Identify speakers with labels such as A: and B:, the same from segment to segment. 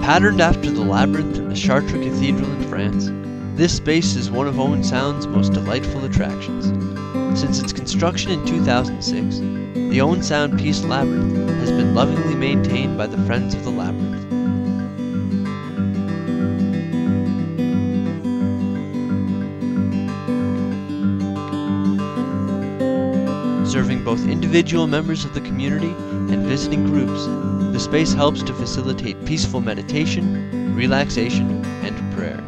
A: Patterned after the Labyrinth in the Chartres Cathedral in France, this space is one of Owen Sound's most delightful attractions. Since its construction in 2006, the Owen Sound Peace Labyrinth has been lovingly maintained by the Friends of the Labyrinth. Serving both individual members of the community and visiting groups, the space helps to facilitate peaceful meditation, relaxation, and prayer.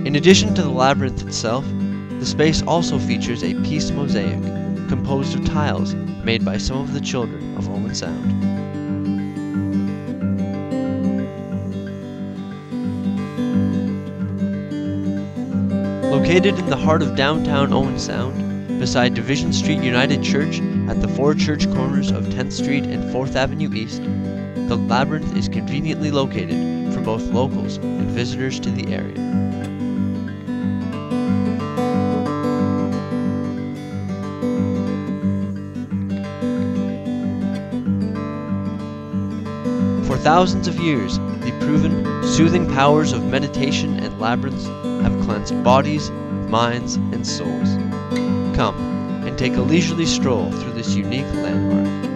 A: In addition to the labyrinth itself, the space also features a peace mosaic composed of tiles made by some of the children of Owen Sound. Located in the heart of downtown Owen Sound, beside Division Street United Church at the four church corners of 10th Street and 4th Avenue East, the Labyrinth is conveniently located for both locals and visitors to the area. For thousands of years, the proven, soothing powers of meditation and labyrinths have cleansed bodies, minds, and souls. Come and take a leisurely stroll through this unique landmark.